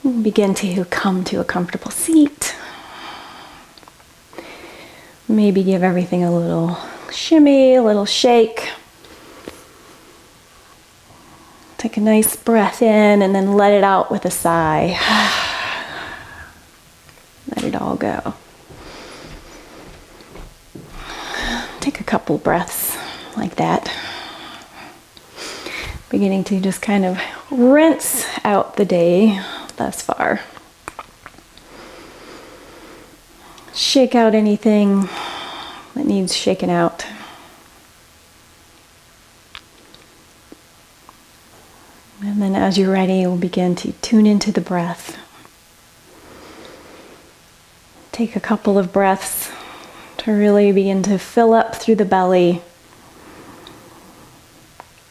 Begin to come to a comfortable seat. Maybe give everything a little shimmy, a little shake. Take a nice breath in and then let it out with a sigh. Let it all go. Take a couple breaths like that. Beginning to just kind of rinse out the day thus far. Shake out anything that needs shaken out. And then as you're ready, we'll begin to tune into the breath. Take a couple of breaths to really begin to fill up through the belly.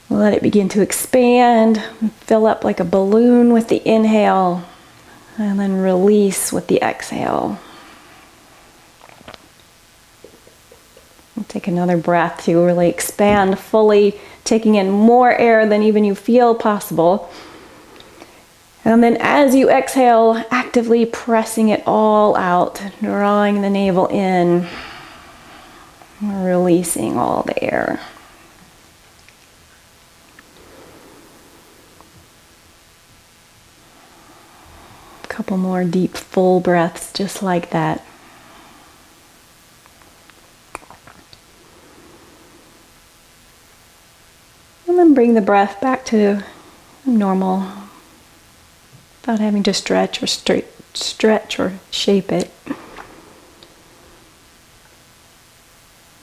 Let it begin to expand, fill up like a balloon with the inhale, and then release with the exhale. Take another breath to really expand fully, taking in more air than even you feel possible. And then as you exhale, actively pressing it all out, drawing the navel in, releasing all the air. A couple more deep, full breaths just like that. And then bring the breath back to normal without having to stretch or shape it.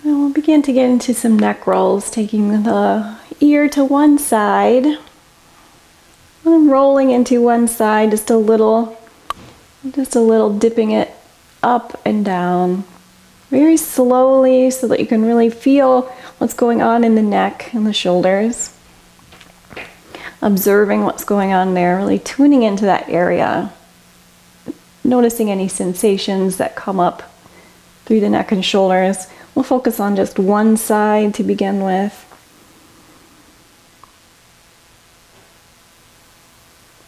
And we'll begin to get into some neck rolls, taking the ear to one side and rolling into one side just a little, dipping it up and down very slowly so that you can really feel what's going on in the neck and the shoulders. Observing what's going on there, really tuning into that area. Noticing any sensations that come up through the neck and shoulders. We'll focus on just one side to begin with.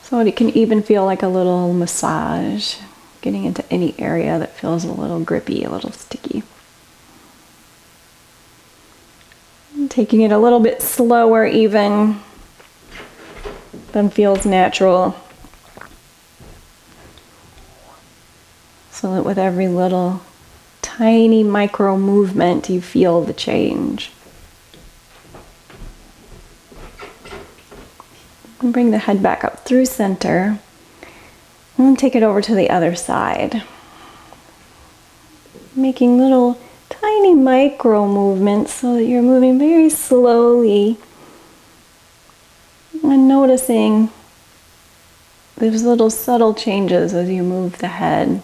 So it can even feel like a little massage, getting into any area that feels a little grippy, a little sticky. Taking it a little bit slower even than feels natural. So that with every little tiny micro movement you feel the change. And bring the head back up through center. And take it over to the other side. Making little tiny micro movements so that you're moving very slowly and noticing those little subtle changes as you move the head,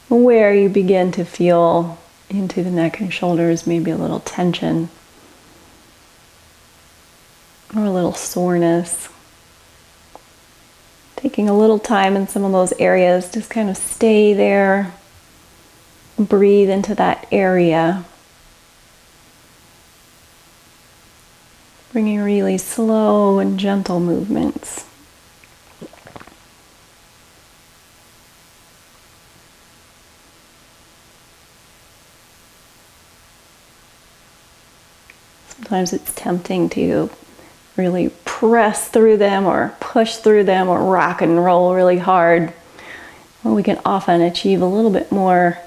where you begin to feel into the neck and shoulders, maybe a little tension or a little soreness. Taking a little time in some of those areas, just kind of stay there, breathe into that area. Bringing really slow and gentle movements. Sometimes it's tempting to really press through them or push through them or rock and roll really hard. Well, we can often achieve a little bit more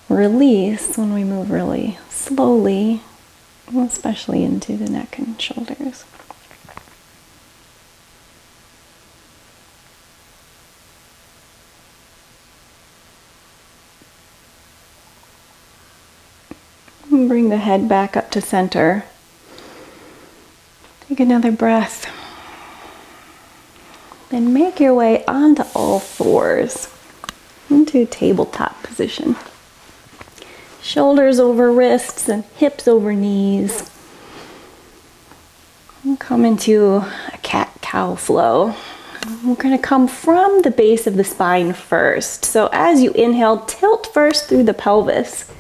release when we move really slowly, especially into the neck and shoulders. And bring the head back up to center. Take another breath. Then make your way onto all fours into tabletop position. Shoulders over wrists and hips over knees. We'll come into a cat-cow flow. We're going to come from the base of the spine first. So as you inhale, tilt first through the pelvis.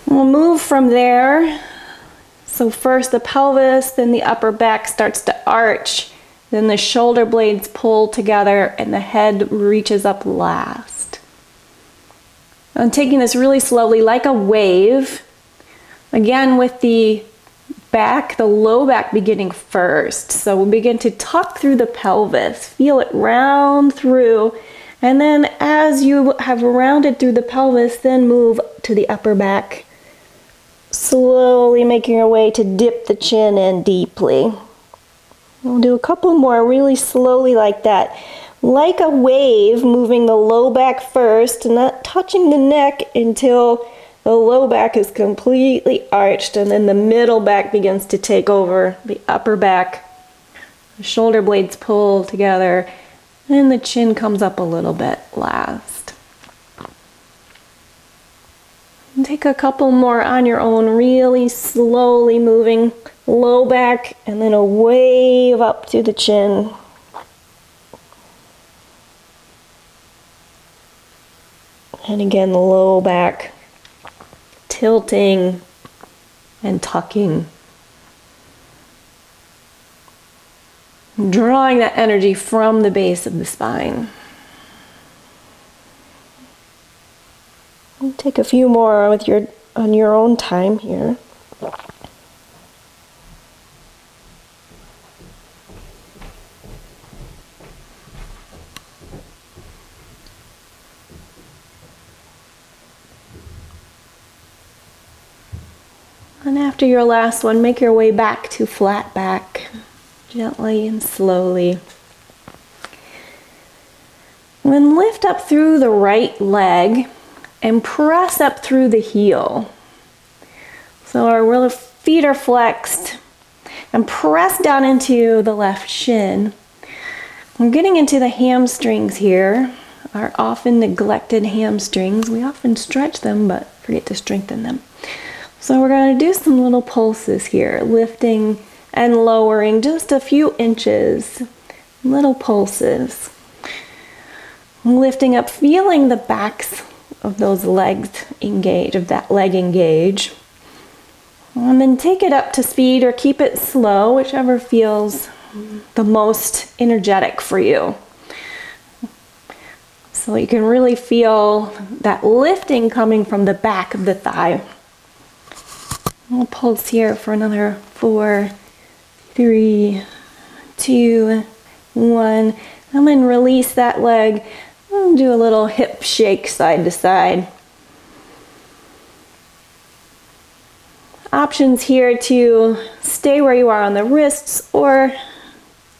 We'll move from there. So first the pelvis, then the upper back starts to arch. Then the shoulder blades pull together and the head reaches up last. I'm taking this really slowly like a wave. Again, with the back, the low back beginning first. So we'll begin to tuck through the pelvis. Feel it round through. And then as you have rounded through the pelvis, then move to the upper back. Slowly making your way to dip the chin in deeply. We'll do a couple more really slowly like that. Like a wave, moving the low back first, not touching the neck until the low back is completely arched, and then the middle back begins to take over the upper back. The shoulder blades pull together, and the chin comes up a little bit last. And take a couple more on your own, really slowly moving low back, and then a wave up to the chin. And again, the low back tilting and tucking. Drawing that energy from the base of the spine. Take a few more on your own time here. And after your last one, make your way back to flat back, gently and slowly. Then lift up through the right leg and press up through the heel. So our feet are flexed, and press down into the left shin. We're getting into the hamstrings here, our often neglected hamstrings. We often stretch them, but forget to strengthen them. So we're going to do some little pulses here, lifting and lowering just a few inches, little pulses. Lifting up, feeling the backs of those legs engage, of that leg engage. And then take it up to speed or keep it slow, whichever feels the most energetic for you. So you can really feel that lifting coming from the back of the thigh. We'll pulse here for another 4, 3, 2, 1. And then release that leg. And do a little hip shake side to side. Options here to stay where you are on the wrists, or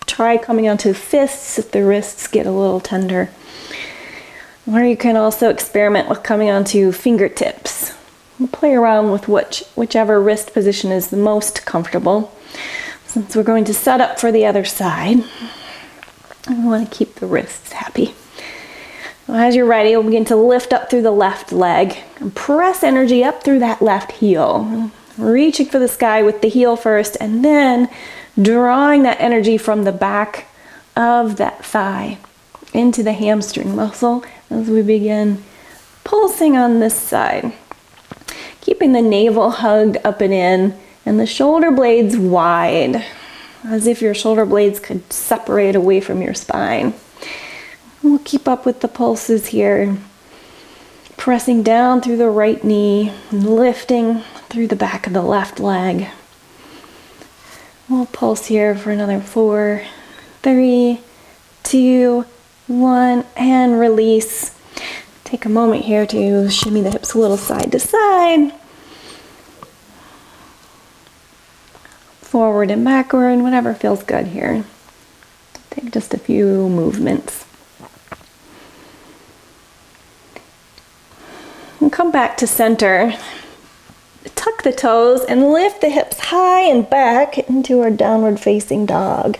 try coming onto fists if the wrists get a little tender. Or you can also experiment with coming onto fingertips. Play around with whichever wrist position is the most comfortable. Since we're going to set up for the other side, I want to keep the wrists happy. As you're ready, we'll begin to lift up through the left leg and press energy up through that left heel. Reaching for the sky with the heel first, and then drawing that energy from the back of that thigh into the hamstring muscle as we begin pulsing on this side. Keeping the navel hugged up and in, and the shoulder blades wide, as if your shoulder blades could separate away from your spine. We'll keep up with the pulses here, pressing down through the right knee, and lifting through the back of the left leg. We'll pulse here for another 4, 3, 2, 1, and release. Take a moment here to shimmy the hips a little side to side. Forward and backward, whatever feels good here. Take just a few movements. And come back to center. Tuck the toes and lift the hips high and back into our downward facing dog.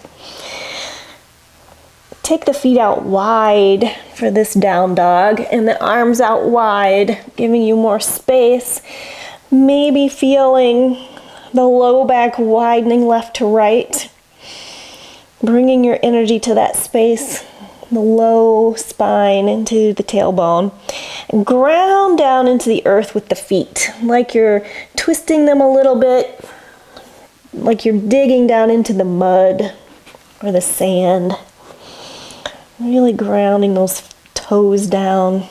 Take the feet out wide for this down dog and the arms out wide, giving you more space. Maybe feeling the low back widening left to right, bringing your energy to that space, the low spine into the tailbone. Ground down into the earth with the feet, like you're twisting them a little bit, like you're digging down into the mud. or the sand. Really grounding those toes down.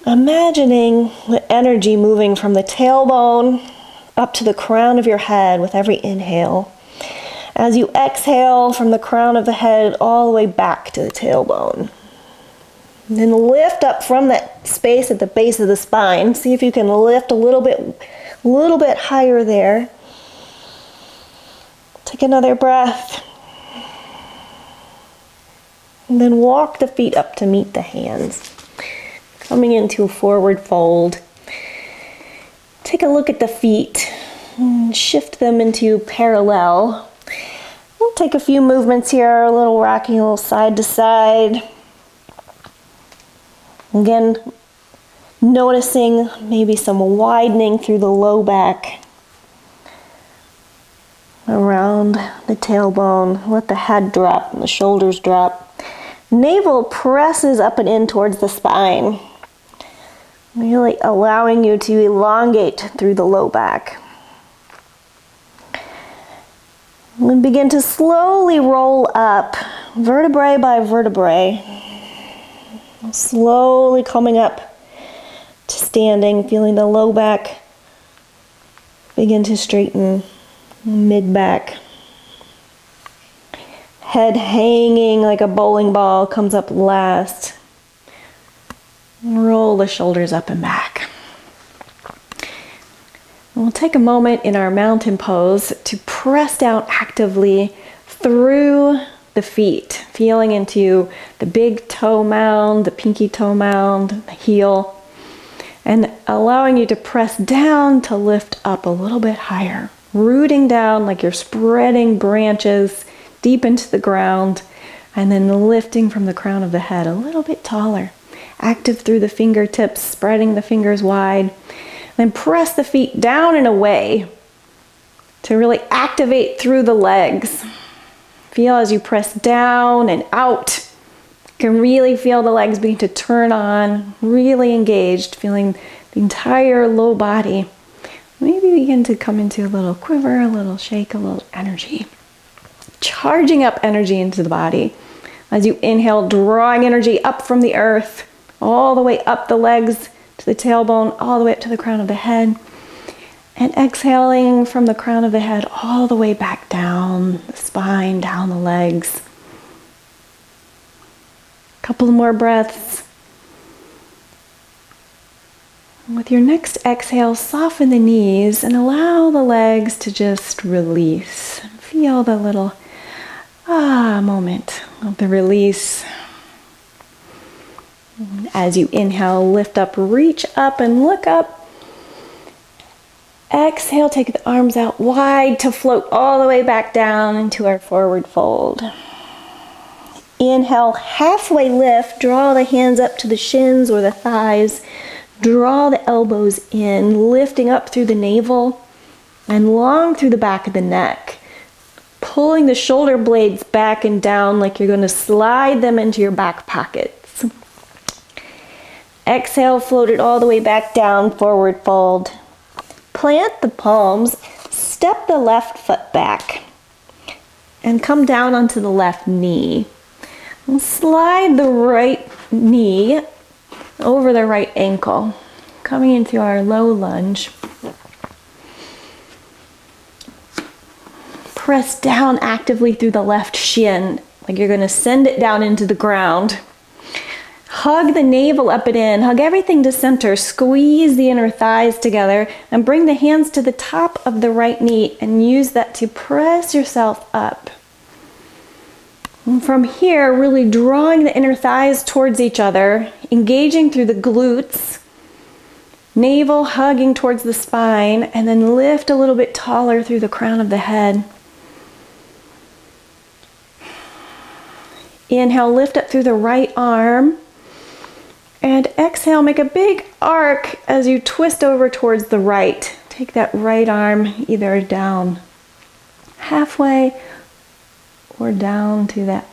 Imagining the energy moving from the tailbone up to the crown of your head with every inhale. As you exhale from the crown of the head all the way back to the tailbone. And then lift up from that space at the base of the spine. See if you can lift a little bit higher there. Take another breath. And then walk the feet up to meet the hands. Coming into a forward fold. Take a look at the feet and shift them into parallel. We'll take a few movements here, a little rocking, a little side to side. Again, noticing maybe some widening through the low back. Around the tailbone, let the head drop and the shoulders drop. Navel presses up and in towards the spine. Really allowing you to elongate through the low back. And begin to slowly roll up, vertebrae by vertebrae. Slowly coming up to standing, feeling the low back begin to straighten, mid back. Head hanging like a bowling ball comes up last. Roll the shoulders up and back. We'll take a moment in our mountain pose to press down actively through the feet, feeling into the big toe mound, the pinky toe mound, the heel, and allowing you to press down to lift up a little bit higher, rooting down like you're spreading branches deep into the ground, and then lifting from the crown of the head a little bit taller. Active through the fingertips, spreading the fingers wide. Then press the feet down and away to really activate through the legs. Feel as you press down and out. You can really feel the legs begin to turn on, really engaged, feeling the entire low body. Maybe begin to come into a little quiver, a little shake, a little energy. Charging up energy into the body. As you inhale, drawing energy up from the earth, all the way up the legs to the tailbone, all the way up to the crown of the head. And exhaling from the crown of the head all the way back down the spine, down the legs. A couple more breaths. And with your next exhale, soften the knees and allow the legs to just release. Feel the little moment of the release. As you inhale, lift up, reach up and look up. Exhale, take the arms out wide to float all the way back down into our forward fold. Inhale, halfway lift, draw the hands up to the shins or the thighs. Draw the elbows in, lifting up through the navel and long through the back of the neck. Pulling the shoulder blades back and down like you're going to slide them into your back pockets. Exhale, float it all the way back down, forward fold. Plant the palms, step the left foot back, and come down onto the left knee. And slide the right knee over the right ankle, coming into our low lunge. Press down actively through the left shin, like you're going to send it down into the ground. Hug the navel up and in, hug everything to center, squeeze the inner thighs together, and bring the hands to the top of the right knee and use that to press yourself up. And from here, really drawing the inner thighs towards each other, engaging through the glutes, navel hugging towards the spine, and then lift a little bit taller through the crown of the head. Inhale, lift up through the right arm. And exhale, make a big arc as you twist over towards the right. Take that right arm either down halfway or down to that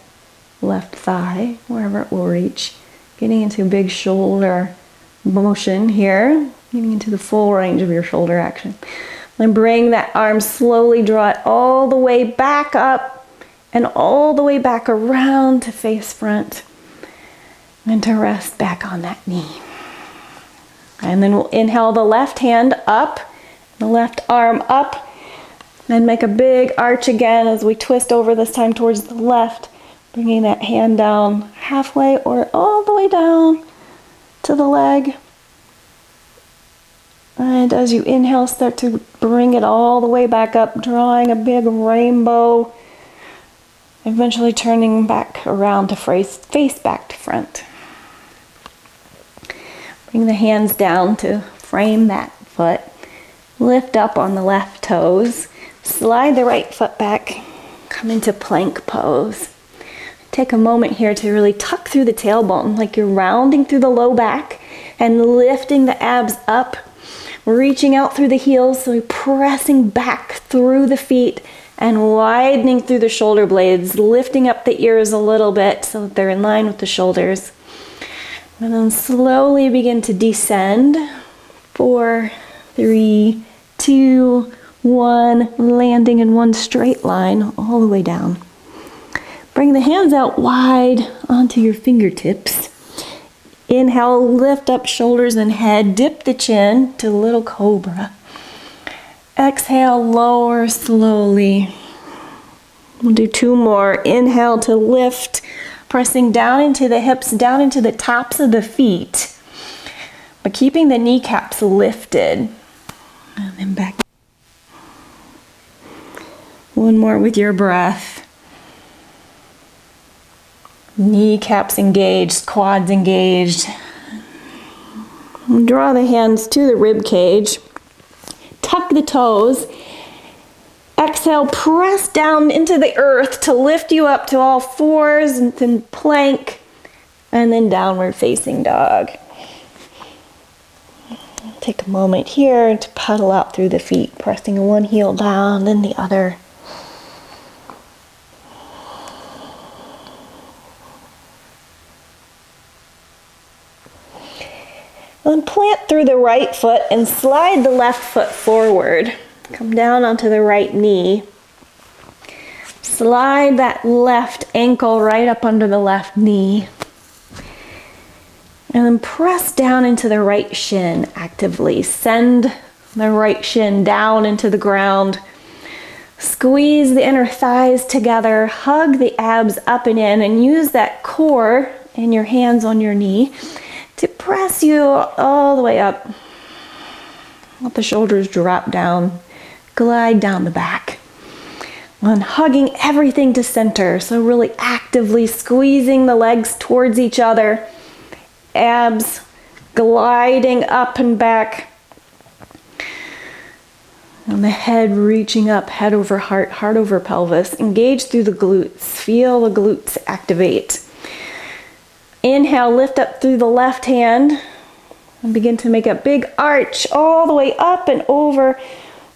left thigh, wherever it will reach. Getting into a big shoulder motion here, getting into the full range of your shoulder action. And bring that arm slowly, draw it all the way back up and all the way back around to face front. And to rest back on that knee. And then we'll inhale the left hand up, the left arm up, and make a big arch again as we twist over, this time towards the left, bringing that hand down halfway or all the way down to the leg. And as you inhale, start to bring it all the way back up, drawing a big rainbow, eventually turning back around to face back to front. Bring the hands down to frame that foot. Lift up on the left toes. Slide the right foot back. Come into plank pose. Take a moment here to really tuck through the tailbone, like you're rounding through the low back and lifting the abs up, reaching out through the heels, so you're pressing back through the feet and widening through the shoulder blades, lifting up the ears a little bit so that they're in line with the shoulders. And then slowly begin to descend. 4, 3, 2, 1, landing in one straight line all the way down. Bring the hands out wide onto your fingertips. Inhale, lift up shoulders and head, dip the chin to little cobra. Exhale, lower slowly. We'll do 2 more. Inhale to lift, pressing down into the hips, down into the tops of the feet, but keeping the kneecaps lifted. And then back. One more with your breath. Kneecaps engaged, quads engaged. Draw the hands to the rib cage. Tuck the toes. Exhale, press down into the earth to lift you up to all fours, and then plank, and then downward facing dog. Take a moment here to pedal out through the feet, pressing one heel down, then the other. Then plant through the right foot and slide the left foot forward. Come down onto the right knee. Slide that left ankle right up under the left knee. And then press down into the right shin actively. Send the right shin down into the ground. Squeeze the inner thighs together. Hug the abs up and in, and use that core and your hands on your knee to press you all the way up. Let the shoulders drop down. Glide down the back. And hugging everything to center. So really actively squeezing the legs towards each other. Abs gliding up and back. And the head reaching up, head over heart, heart over pelvis. Engage through the glutes. Feel the glutes activate. Inhale, lift up through the left hand. And begin to make a big arch all the way up and over.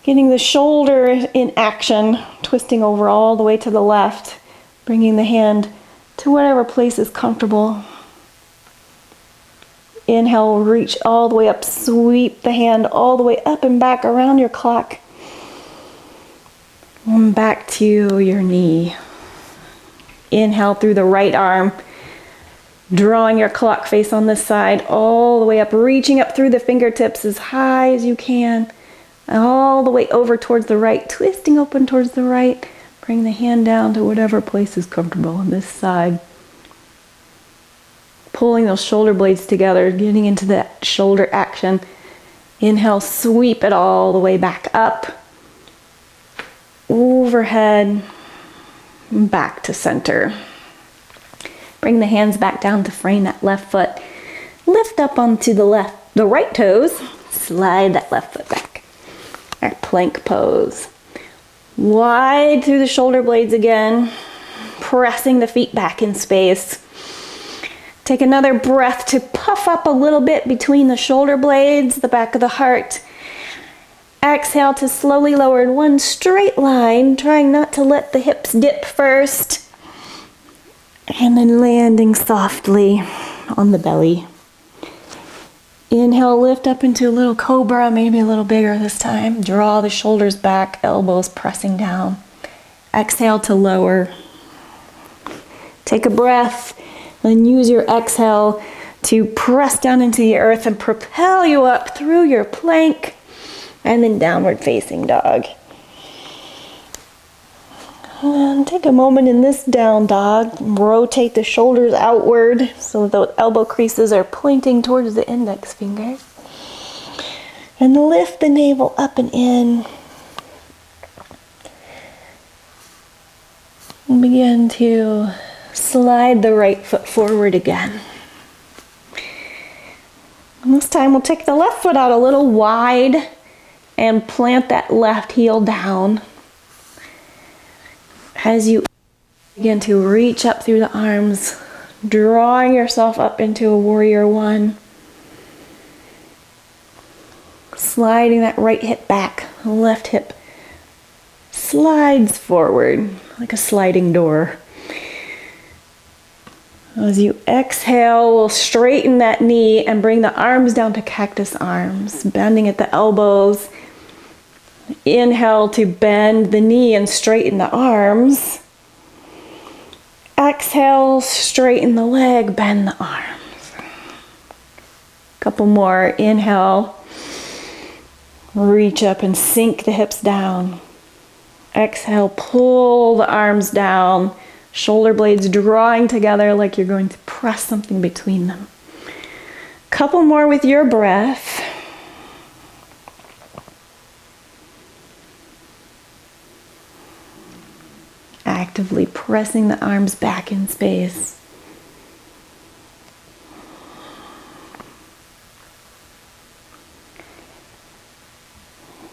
Getting the shoulder in action, twisting over all the way to the left, bringing the hand to whatever place is comfortable. Inhale, reach all the way up, sweep the hand all the way up and back around your clock. And back to your knee. Inhale through the right arm, drawing your clock face on this side all the way up, reaching up through the fingertips as high as you can. All the way over towards the right, twisting open towards the right. Bring the hand down to whatever place is comfortable on this side. Pulling those shoulder blades together, getting into that shoulder action. Inhale, sweep it all the way back up. Overhead, back to center. Bring the hands back down to frame that left foot. Lift up onto the right toes. Slide that left foot back. Our plank pose. Wide through the shoulder blades again, pressing the feet back in space. Take another breath to puff up a little bit between the shoulder blades, the back of the heart. Exhale to slowly lower in one straight line, trying not to let the hips dip first. And then landing softly on the belly. Inhale, lift up into a little cobra, maybe a little bigger this time. Draw the shoulders back, elbows pressing down. Exhale to lower. Take a breath, and use your exhale to press down into the earth and propel you up through your plank and then downward facing dog. And take a moment in this down dog. Rotate the shoulders outward so the elbow creases are pointing towards the index finger. And lift the navel up and in. And begin to slide the right foot forward again. And this time we'll take the left foot out a little wide and plant that left heel down. As you begin to reach up through the arms, drawing yourself up into a warrior one. Sliding that right hip back, left hip slides forward like a sliding door. As you exhale, we'll straighten that knee and bring the arms down to cactus arms, bending at the elbows. Inhale to bend the knee and straighten the arms. Exhale, straighten the leg, bend the arms. Couple more. Inhale, reach up and sink the hips down. Exhale, pull the arms down, shoulder blades drawing together like you're going to press something between them. Couple more with your breath. Actively pressing the arms back in space.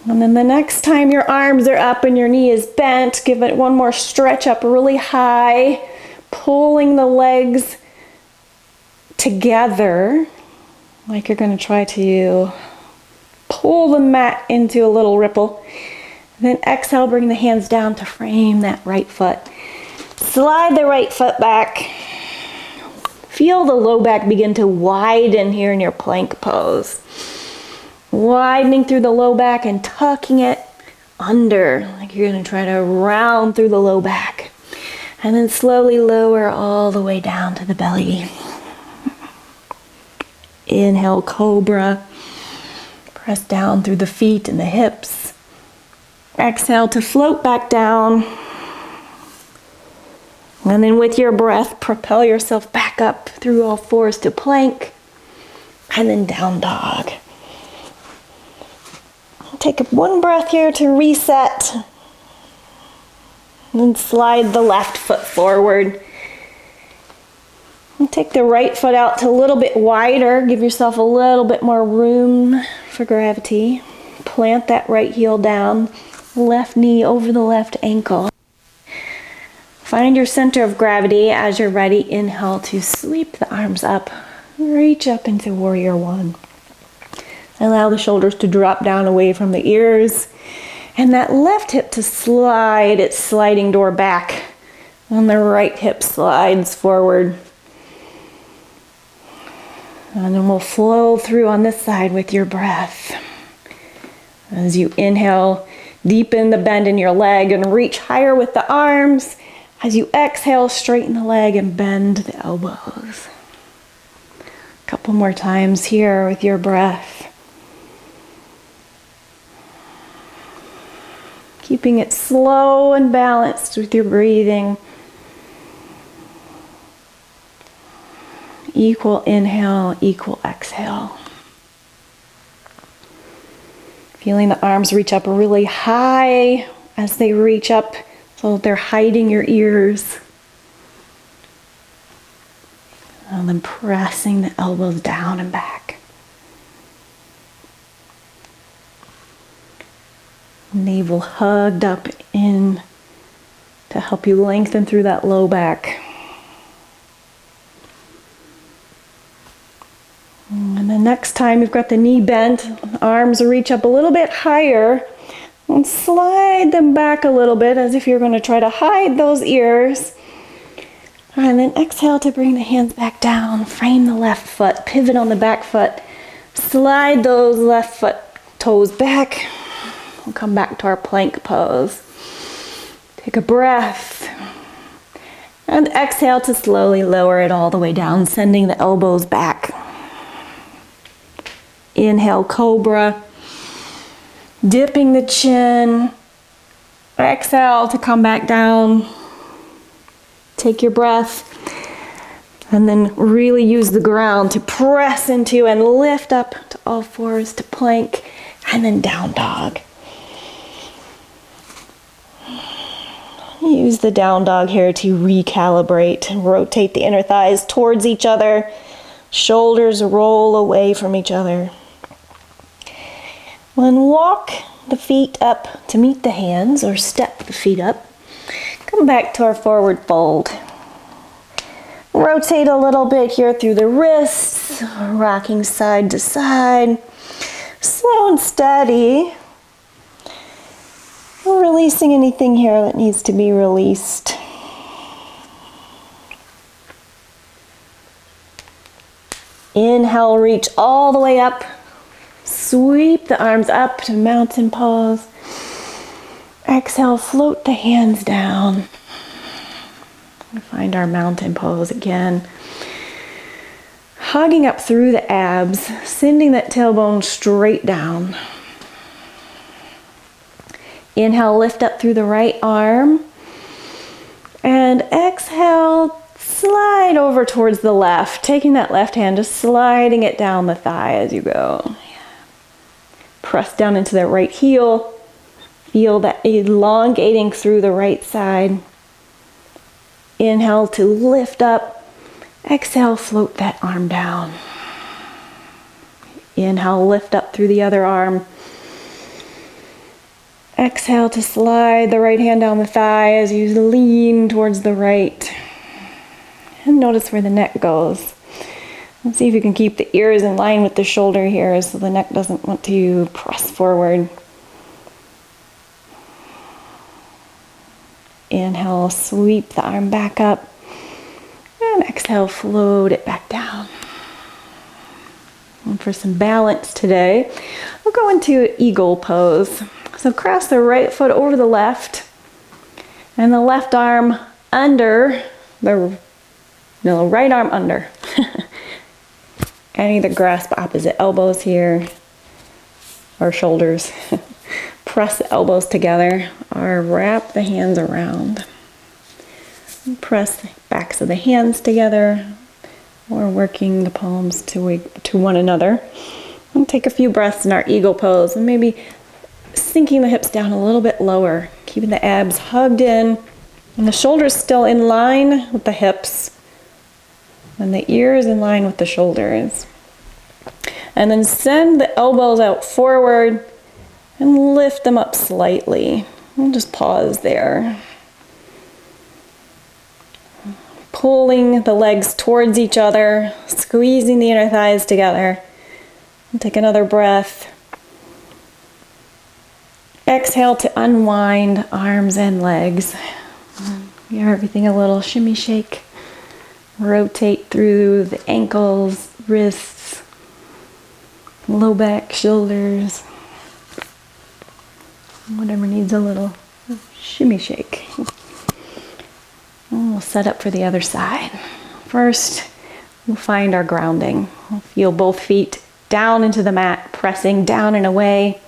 And then the next time your arms are up and your knee is bent, give it one more stretch up really high, pulling the legs together, like you're going to try to pull the mat into a little ripple. Then exhale, bring the hands down to frame that right foot. Slide the right foot back. Feel the low back begin to widen here in your plank pose. Widening through the low back and tucking it under, like you're going to try to round through the low back. And then slowly lower all the way down to the belly. Inhale, cobra. Press down through the feet and the hips. Exhale to float back down. And then with your breath, propel yourself back up through all fours to plank. And then down dog. Take one breath here to reset. And then slide the left foot forward. And take the right foot out to a little bit wider. Give yourself a little bit more room for gravity. Plant that right heel down. Left knee over the left ankle. Find your center of gravity. As you're ready, inhale to sweep the arms up. Reach up into warrior one. Allow the shoulders to drop down away from the ears. And that left hip to slide its sliding door back. And the right hip slides forward. And then we'll flow through on this side with your breath. As you inhale, deepen the bend in your leg and reach higher with the arms. As you exhale, straighten the leg and bend the elbows. A couple more times here with your breath. Keeping it slow and balanced with your breathing. Equal inhale, equal exhale. Feeling the arms reach up really high as they reach up so that they're hiding your ears. And then pressing the elbows down and back. Navel hugged up in to help you lengthen through that low back. And the next time you've got the knee bent, arms reach up a little bit higher and slide them back a little bit as if you're going to try to hide those ears. And then exhale to bring the hands back down, frame the left foot, pivot on the back foot, Slide those left foot toes back. We'll come back to our plank pose. Take a breath. And exhale to slowly lower it all the way down, sending the elbows back. Inhale, cobra. Dipping the chin. Exhale to come back down. Take your breath. And then really use the ground to press into and lift up to all fours to plank. And then down dog. Use the down dog here to recalibrate and rotate the inner thighs towards each other. Shoulders roll away from each other. Then walk the feet up to meet the hands or step the feet up. Come back to our forward fold. Rotate a little bit here through the wrists, rocking side to side. Slow and steady. Releasing anything here that needs to be released. Inhale, reach all the way up. Sweep the arms up to mountain pose. Exhale, float the hands down. Find our mountain pose again. Hugging up through the abs, sending that tailbone straight down. Inhale, lift up through the right arm. And exhale, slide over towards the left. Taking that left hand, just sliding it down the thigh as you go. Press down into that right heel. Feel that elongating through the right side. Inhale to lift up. Exhale, float that arm down. Inhale, lift up through the other arm. Exhale to slide the right hand down the thigh as you lean towards the right. And notice where the neck goes. And see if you can keep the ears in line with the shoulder here so the neck doesn't want to press forward. Inhale, sweep the arm back up. And exhale, float it back down. And for some balance today, we'll go into eagle pose. So cross the right foot over the left and the left arm under the right arm under. And either grasp opposite elbows here or shoulders. Press the elbows together or wrap the hands around. Press the backs of the hands together or working the palms to one another. And take a few breaths in our eagle pose and maybe sinking the hips down a little bit lower, keeping the abs hugged in and the shoulders still in line with the hips and the ears in line with the shoulders. And then send the elbows out forward and lift them up slightly. And just pause there. Pulling the legs towards each other, squeezing the inner thighs together. And take another breath. Exhale to unwind arms and legs. Give everything a little shimmy shake. Rotate through the ankles, wrists, low back, shoulders. Whatever needs a little shimmy shake. And we'll set up for the other side. First, we'll find our grounding. We'll feel both feet down into the mat, pressing down and away.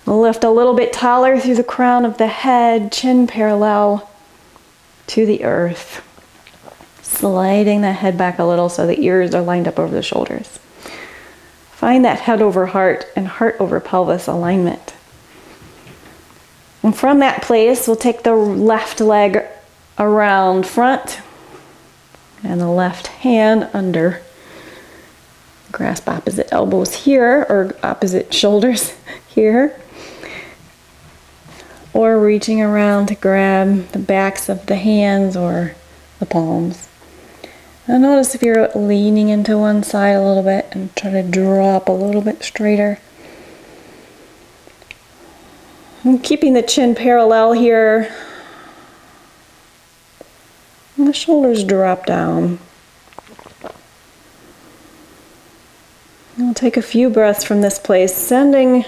We'll lift a little bit taller through the crown of the head, chin parallel to the earth. Sliding the head back a little so the ears are lined up over the shoulders. Find that head over heart and heart over pelvis alignment. And from that place, we'll take the left leg around front and the left hand under. Grasp opposite elbows here or opposite shoulders here. Or reaching around to grab the backs of the hands or the palms. Now notice if you're leaning into one side a little bit and try to drop a little bit straighter. And keeping the chin parallel here. And the shoulders drop down. We'll take a few breaths from this place, sending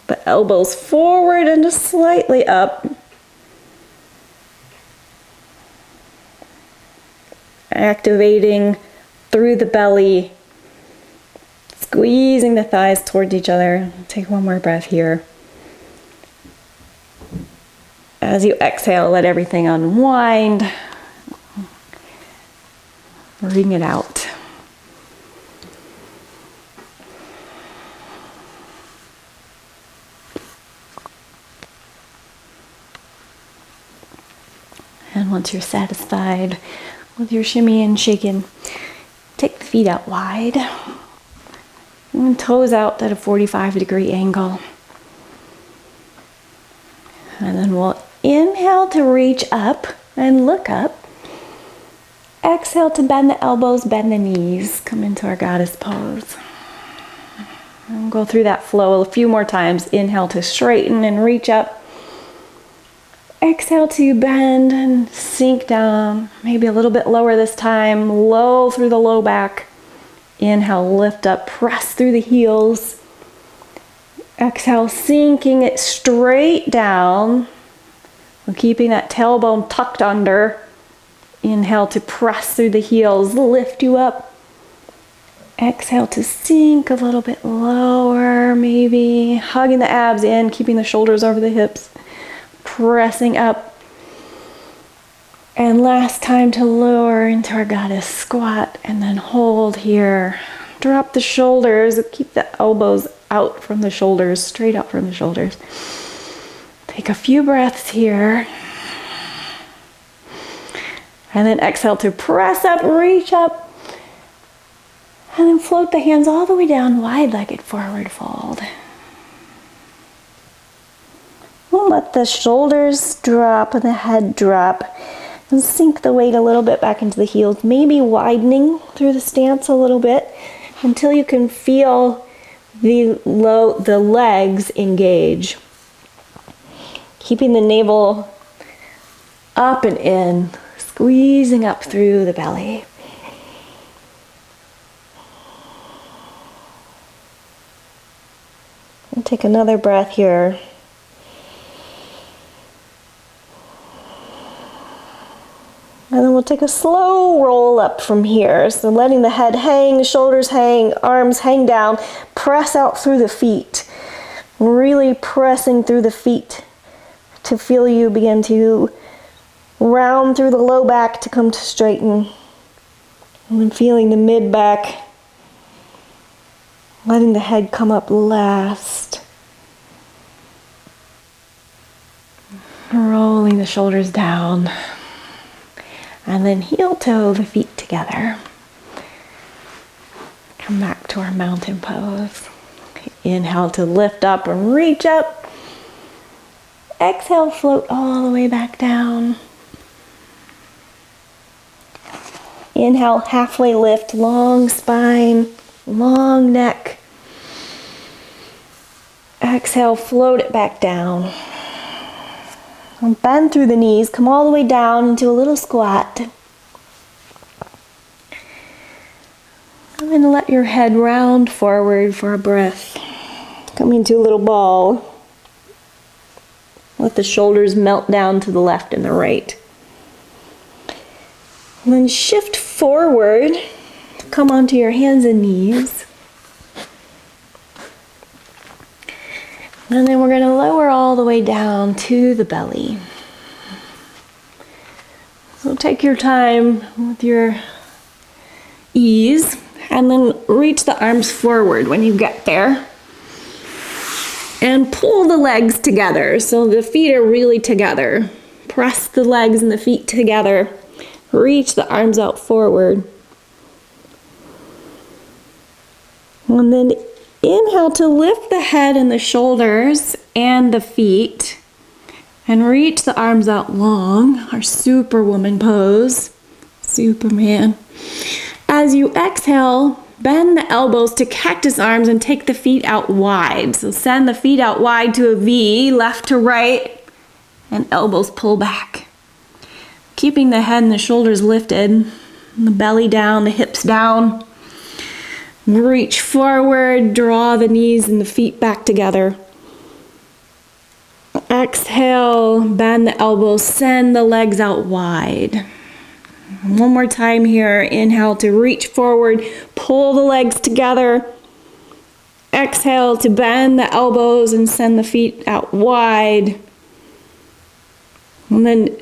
the elbows forward and just slightly up. Activating through the belly, squeezing the thighs towards each other. Take one more breath here. As you exhale, let everything unwind. Bring it out. And once you're satisfied with your shimmy and shaking, take the feet out wide. And toes out at a 45-degree angle. And then we'll inhale to reach up and look up. Exhale to bend the elbows, bend the knees. Come into our goddess pose. And we'll go through that flow a few more times. Inhale to straighten and reach up. Exhale to bend and sink down. Maybe a little bit lower this time. Low through the low back. Inhale, lift up, press through the heels. Exhale, sinking it straight down. We're keeping that tailbone tucked under. Inhale to press through the heels, lift you up. Exhale to sink a little bit lower, maybe. Hugging the abs in, keeping the shoulders over the hips. Pressing up. And last time to lower into our goddess squat and then hold here. Drop the shoulders, keep the elbows out from the shoulders, straight out from the shoulders. Take a few breaths here. And then exhale to press up, reach up. And then float the hands all the way down, wide-legged forward fold. We'll let the shoulders drop and the head drop. And sink the weight a little bit back into the heels, maybe widening through the stance a little bit until you can feel the legs engage. Keeping the navel up and in, squeezing up through the belly. And take another breath here. And then we'll take a slow roll up from here. So letting the head hang, shoulders hang, arms hang down. Press out through the feet. Really pressing through the feet to feel you begin to round through the low back to come to straighten. And then feeling the mid back. Letting the head come up last. Rolling the shoulders down. And then heel toe the feet together. Come back to our mountain pose. Inhale to lift up and reach up. Exhale, float all the way back down. Inhale, halfway lift, long spine, long neck. Exhale, float it back down. And bend through the knees, come all the way down into a little squat. And then let your head round forward for a breath. Come into a little ball. Let the shoulders melt down to the left and the right. And then shift forward. Come onto your hands and knees. And then we're going to lower all the way down to the belly. So take your time with your ease and then reach the arms forward when you get there. And pull the legs together so the feet are really together. Press the legs and the feet together. Reach the arms out forward. And then inhale to lift the head and the shoulders and the feet and reach the arms out long, our Superwoman pose, Superman. As you exhale, bend the elbows to cactus arms and take the feet out wide. So send the feet out wide to a V, left to right, and elbows pull back. Keeping the head and the shoulders lifted, and the belly down, the hips down. Reach forward, draw the knees and the feet back together. Exhale, bend the elbows, send the legs out wide. One more time here. Inhale to reach forward, pull the legs together. Exhale to bend the elbows and send the feet out wide. And then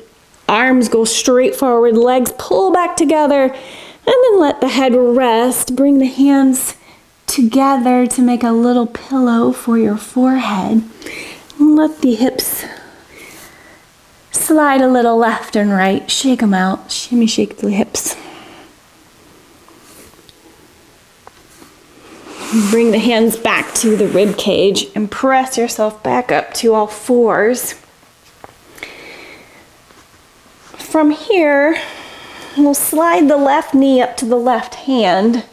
arms go straight forward, legs pull back together, and then let the head rest. Bring the hands together to make a little pillow for your forehead. And let the hips slide a little left and right. Shake them out. Shimmy, shake the hips. Bring the hands back to the rib cage and press yourself back up to all fours. From here, we'll slide the left knee up to the left hand.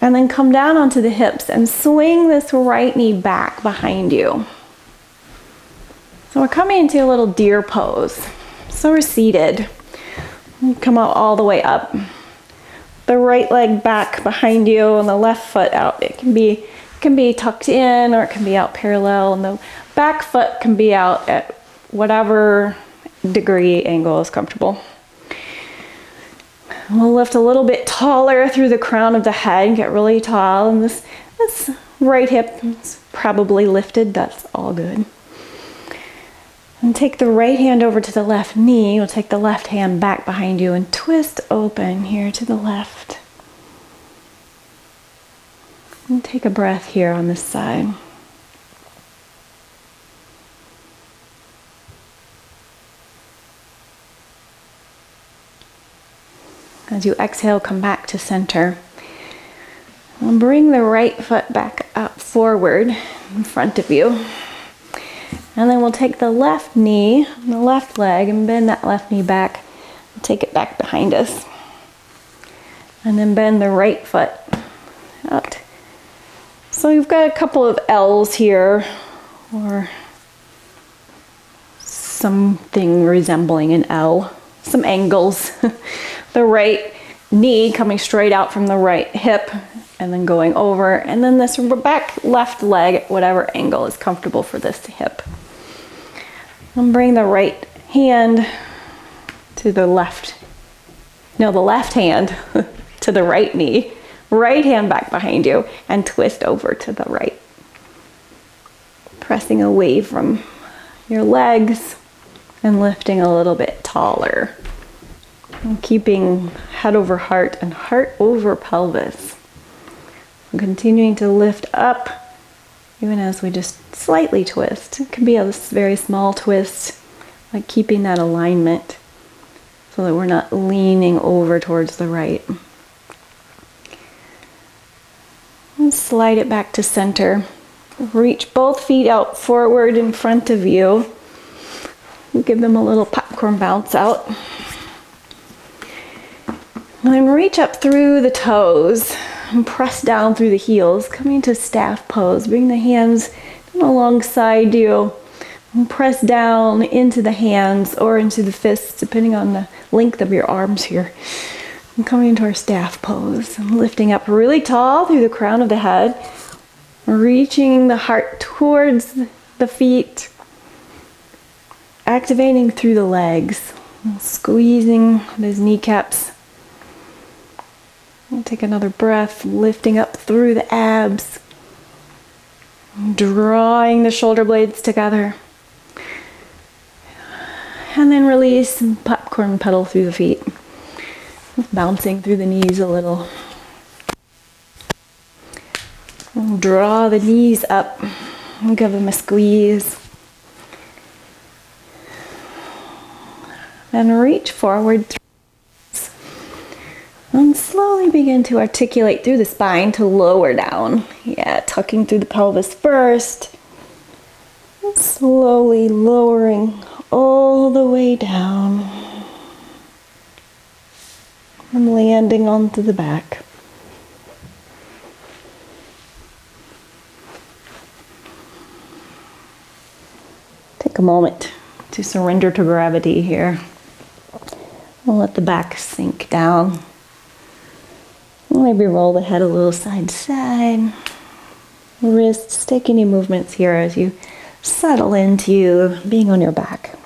And then come down onto the hips and swing this right knee back behind you. So we're coming into a little deer pose. So we're seated. Come out all the way up. The right leg back behind you and the left foot out. It can be tucked in or it can be out parallel, and the back foot can be out at whatever degree angle is comfortable. We'll lift a little bit taller through the crown of the head, get really tall, and this right hip is probably lifted. That's all good. And take the right hand over to the left knee. We'll take the left hand back behind you and twist open here to the left. And take a breath here on this side. As you exhale, come back to center. And bring the right foot back up forward in front of you. And then we'll take the left knee, the left leg, and bend that left knee back. We'll take it back behind us. And then bend the right foot out. So you've got a couple of L's here, or something resembling an L. Some angles. The right knee coming straight out from the right hip, and then going over, and then this back left leg, whatever angle is comfortable for this hip. And bring the right hand to the left hand to the right knee, right hand back behind you, and twist over to the right. Pressing away from your legs and lifting a little bit taller. And keeping head over heart and heart over pelvis. And continuing to lift up even as we just slightly twist. It can be a very small twist, like keeping that alignment so that we're not leaning over towards the right. And slide it back to center. Reach both feet out forward in front of you. Give them a little popcorn bounce out. And then reach up through the toes and press down through the heels, coming to staff pose. Bring the hands alongside you and press down into the hands or into the fists, depending on the length of your arms here. And coming into our staff pose and lifting up really tall through the crown of the head, reaching the heart towards the feet, activating through the legs, squeezing those kneecaps. And take another breath, lifting up through the abs, drawing the shoulder blades together. And then release and popcorn pedal through the feet, bouncing through the knees a little. And draw the knees up and give them a squeeze. Then reach forward. And slowly begin to articulate through the spine to lower down. Yeah, tucking through the pelvis first. And slowly lowering all the way down. And landing onto the back. Take a moment to surrender to gravity here. We'll let the back sink down. Maybe roll the head a little side to side. Wrists, take any movements here as you settle into being on your back.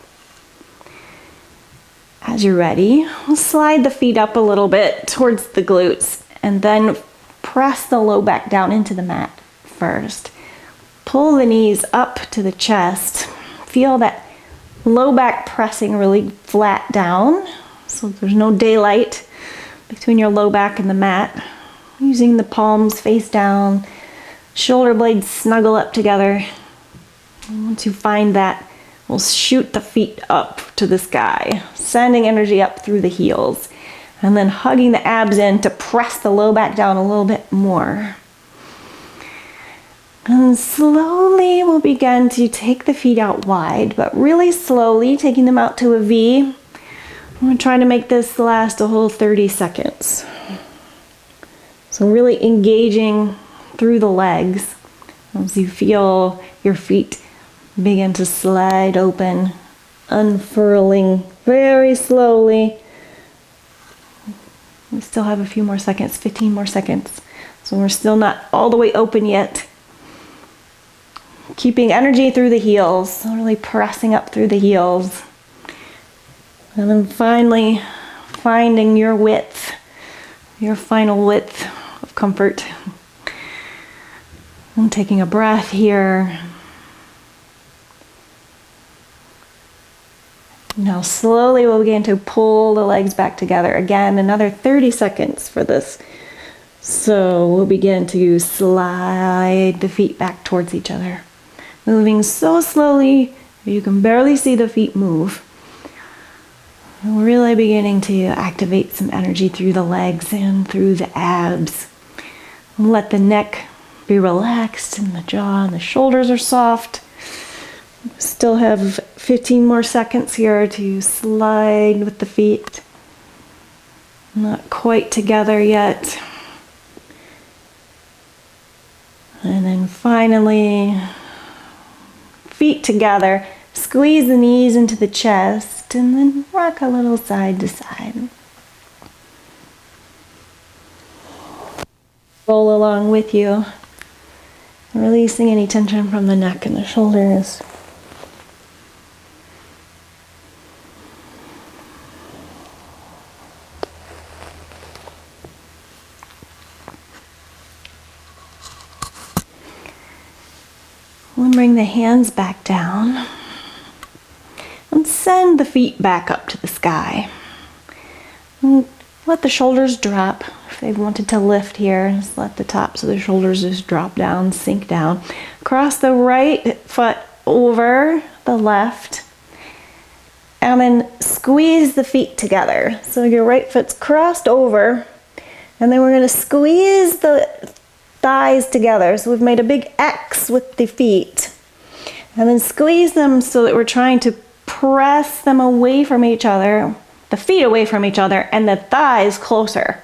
As you're ready, we'll slide the feet up a little bit towards the glutes and then press the low back down into the mat first. Pull the knees up to the chest. Feel that low back pressing really flat down so there's no daylight between your low back and the mat. Using the palms face down, shoulder blades snuggle up together. And once you find that, we'll shoot the feet up to the sky, sending energy up through the heels, and then hugging the abs in to press the low back down a little bit more. And slowly we'll begin to take the feet out wide, but really slowly, taking them out to a V. I'm going to try to make this last a whole 30 seconds. So really engaging through the legs as you feel your feet begin to slide open, unfurling very slowly. We still have a few more seconds, 15 more seconds. So we're still not all the way open yet. Keeping energy through the heels, really pressing up through the heels. And then finally finding your width, your final width of comfort. And taking a breath here. Now slowly we'll begin to pull the legs back together. Again, another 30 seconds for this. So we'll begin to slide the feet back towards each other. Moving so slowly, you can barely see the feet move. And we're really beginning to activate some energy through the legs and through the abs. Let the neck be relaxed and the jaw and the shoulders are soft. Still have 15 more seconds here to slide with the feet. Not quite together yet. And then finally, feet together. Squeeze the knees into the chest and then rock a little side to side. Roll along with you, releasing any tension from the neck and the shoulders. We'll bring the hands back down and send the feet back up to the sky. And let the shoulders drop. If they wanted to lift here, just let the tops of the shoulders just drop down, sink down. Cross the right foot over the left and then squeeze the feet together. So your right foot's crossed over and then we're going to squeeze the thighs together. So we've made a big X with the feet. And then squeeze them so that we're trying to press them away from each other, the feet away from each other, and the thighs closer.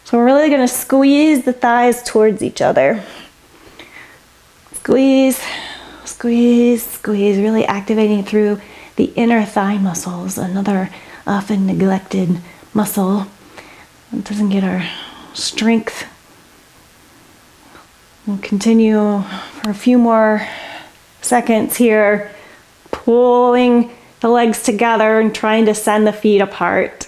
So we're really going to squeeze the thighs towards each other. Squeeze, squeeze, squeeze, really activating through the inner thigh muscles, another often neglected muscle. It doesn't get our strength. We'll continue for a few more seconds here, pulling the legs together and trying to send the feet apart.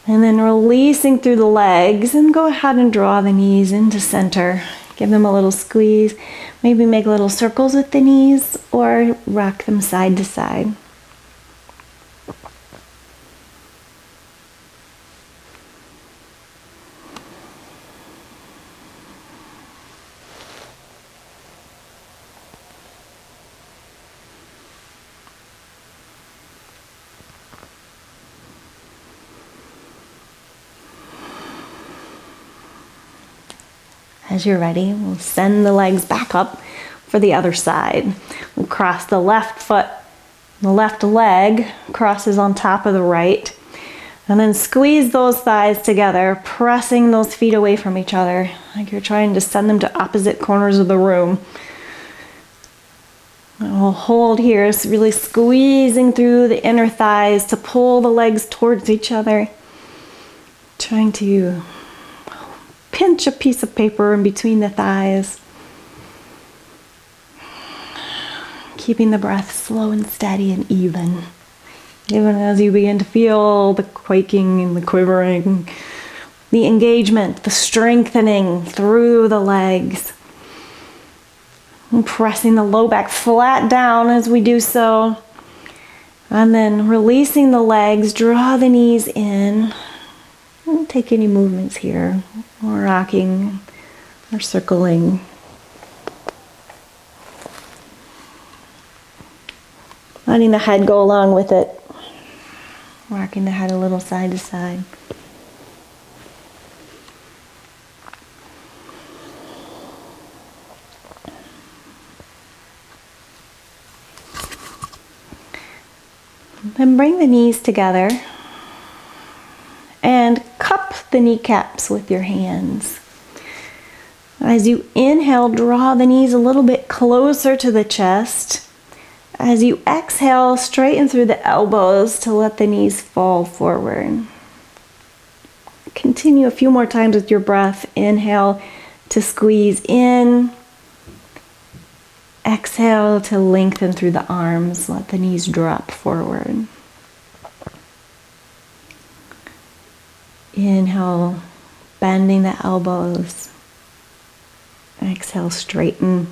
And then releasing through the legs, and go ahead and draw the knees into center. Give them a little squeeze. Maybe make little circles with the knees or rock them side to side. As you're ready, we'll send the legs back up for the other side. We'll cross the left foot, the left leg crosses on top of the right, and then squeeze those thighs together, pressing those feet away from each other, like you're trying to send them to opposite corners of the room. We'll hold here, so really squeezing through the inner thighs to pull the legs towards each other. Trying to pinch a piece of paper in between the thighs. Keeping the breath slow and steady and even. Even as you begin to feel the quaking and the quivering, the engagement, the strengthening through the legs. And pressing the low back flat down as we do so. And then releasing the legs, draw the knees in. Don't take any movements here, or rocking or circling. Letting the head go along with it. Rocking the head a little side to side. Then bring the knees together and cup the kneecaps with your hands. As you inhale, draw the knees a little bit closer to the chest. As you exhale, straighten through the elbows to let the knees fall forward. Continue a few more times with your breath. Inhale to squeeze in. Exhale to lengthen through the arms. Let the knees drop forward. Inhale, bending the elbows. Exhale, straighten.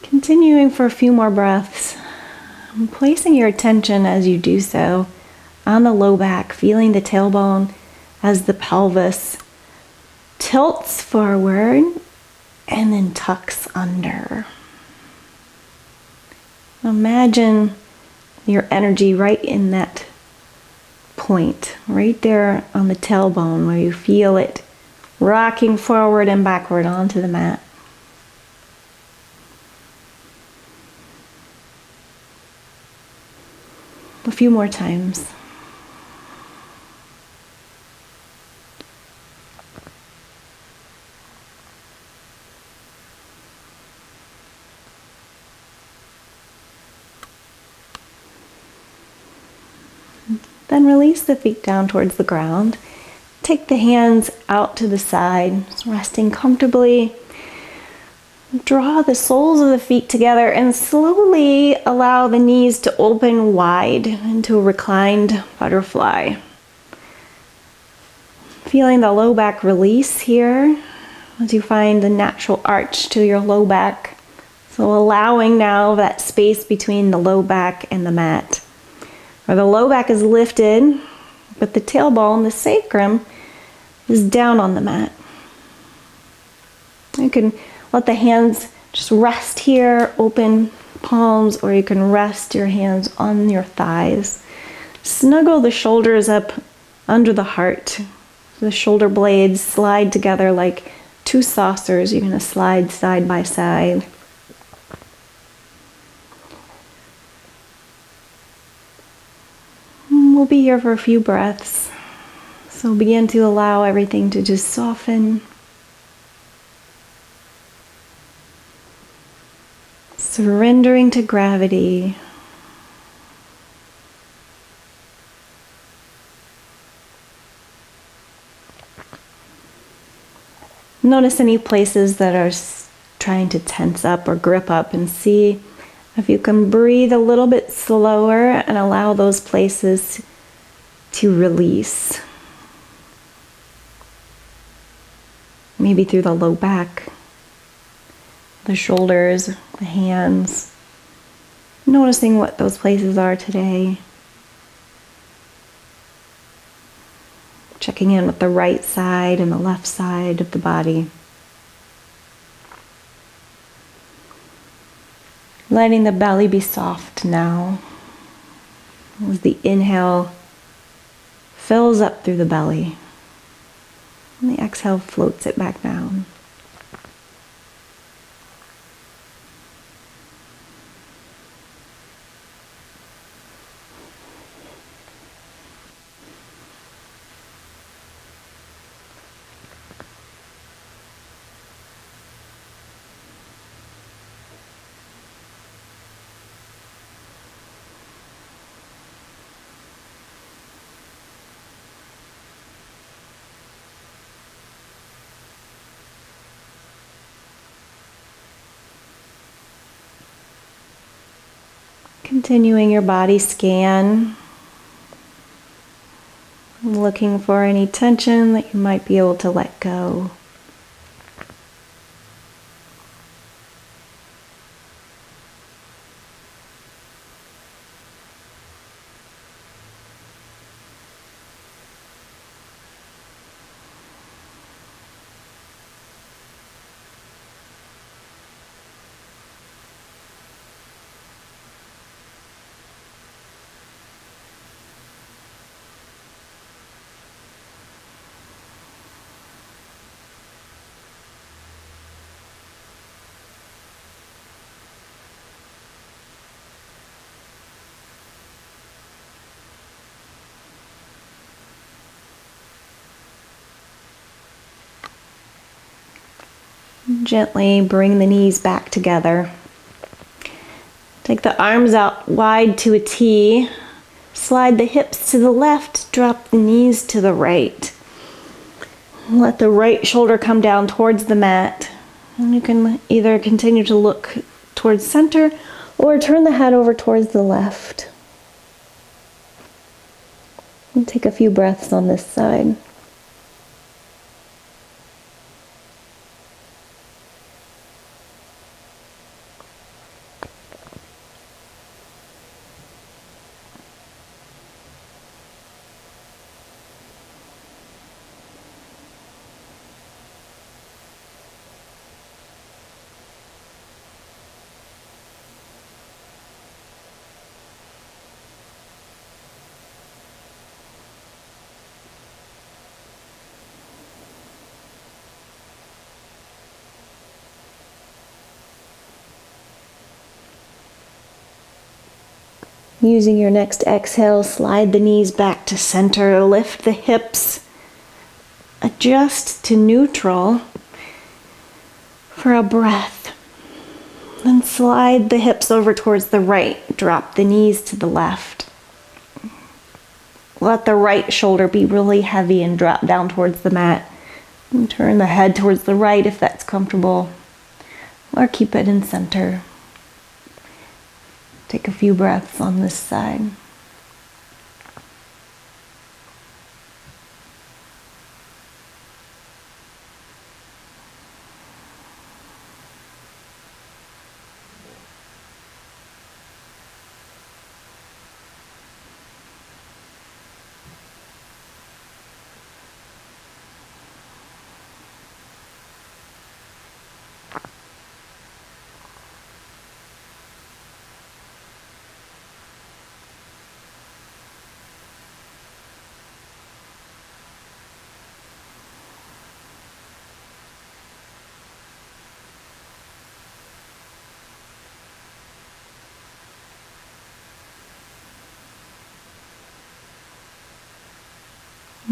Continuing for a few more breaths, placing your attention as you do so on the low back, feeling the tailbone as the pelvis tilts forward and then tucks under. Imagine your energy right in that point, right there on the tailbone where you feel it rocking forward and backward onto the mat. A few more times. Then release the feet down towards the ground. Take the hands out to the side, resting comfortably. Draw the soles of the feet together and slowly allow the knees to open wide into a reclined butterfly. Feeling the low back release here as you find the natural arch to your low back. So allowing now that space between the low back and the mat. Where the low back is lifted, but the tailbone, the sacrum, is down on the mat. You can let the hands just rest here, open palms, or you can rest your hands on your thighs. Snuggle the shoulders up under the heart. The shoulder blades slide together like two saucers. You're going to slide side by side. We'll be here for a few breaths. So begin to allow everything to just soften. Surrendering to gravity. Notice any places that are trying to tense up or grip up, and see if you can breathe a little bit slower and allow those places to release. Maybe through the low back, the shoulders, the hands. Noticing what those places are today. Checking in with the right side and the left side of the body. Letting the belly be soft now. As the inhale fills up through the belly. And the exhale floats it back down. Continuing your body scan, looking for any tension that you might be able to let go. Gently bring the knees back together. Take the arms out wide to a T. Slide the hips to the left, drop the knees to the right. Let the right shoulder come down towards the mat. And you can either continue to look towards center or turn the head over towards the left. And take a few breaths on this side. Using your next exhale, slide the knees back to center, lift the hips, adjust to neutral for a breath. Then slide the hips over towards the right, drop the knees to the left. Let the right shoulder be really heavy and drop down towards the mat. And turn the head towards the right if that's comfortable, or keep it in center. Take a few breaths on this side.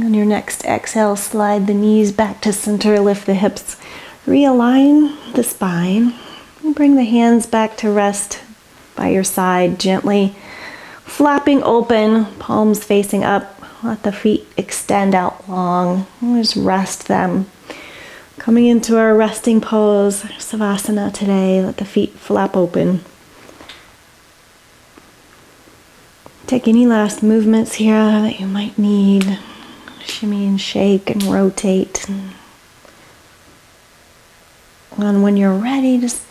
On your next exhale, slide the knees back to center, lift the hips, realign the spine, and bring the hands back to rest by your side, gently flapping open, palms facing up. Let the feet extend out long. Just rest them. Coming into our resting pose, Savasana today, let the feet flap open. Take any last movements here that you might need. Shimmy and shake and rotate. And when you're ready, just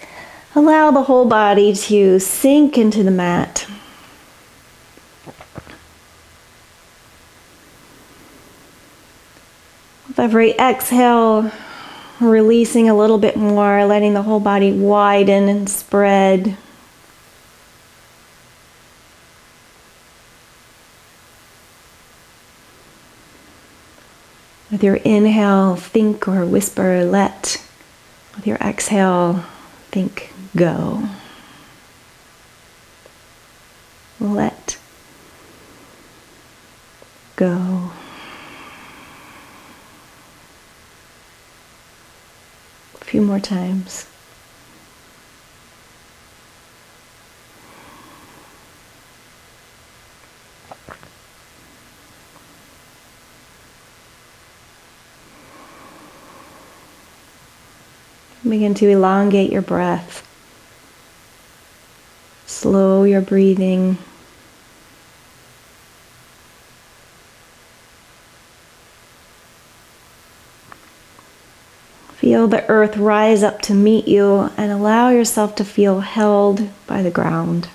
allow the whole body to sink into the mat. With every exhale, releasing a little bit more, letting the whole body widen and spread. With your inhale, think or whisper, let. With your exhale, think, go. Let go. A few more times. Begin to elongate your breath. Slow your breathing. Feel the earth rise up to meet you and allow yourself to feel held by the ground.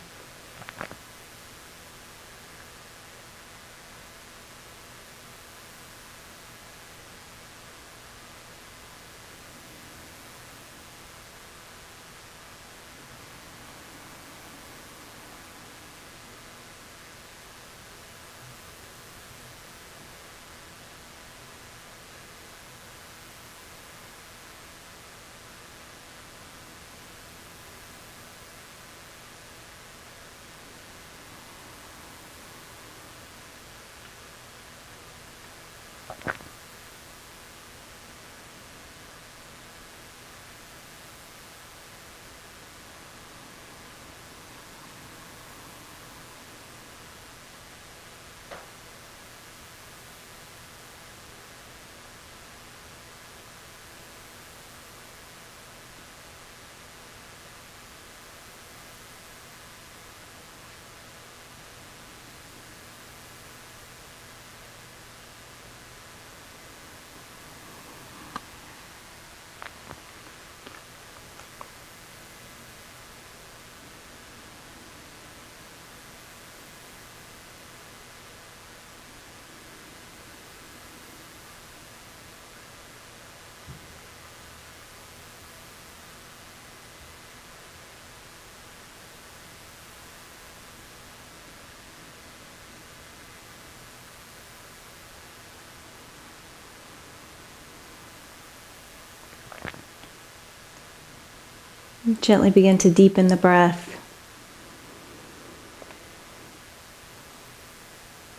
Gently begin to deepen the breath.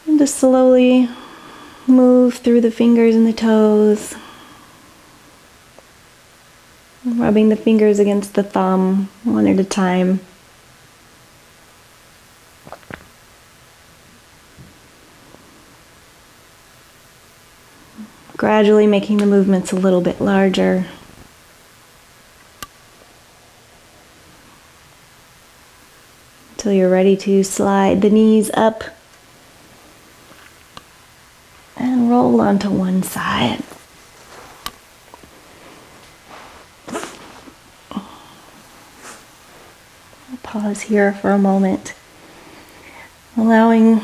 And just slowly move through the fingers and the toes. Rubbing the fingers against the thumb one at a time. Gradually making the movements a little bit larger. Until you're ready to slide the knees up and roll onto one side. I'll pause here for a moment, allowing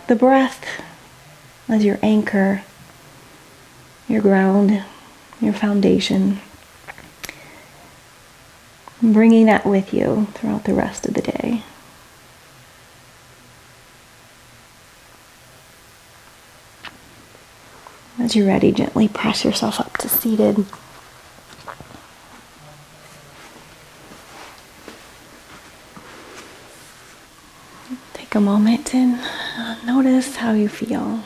the breath as your anchor, your ground, your foundation. Bringing that with you throughout the rest of the day. As you're ready, gently press yourself up to seated. Take a moment and notice how you feel.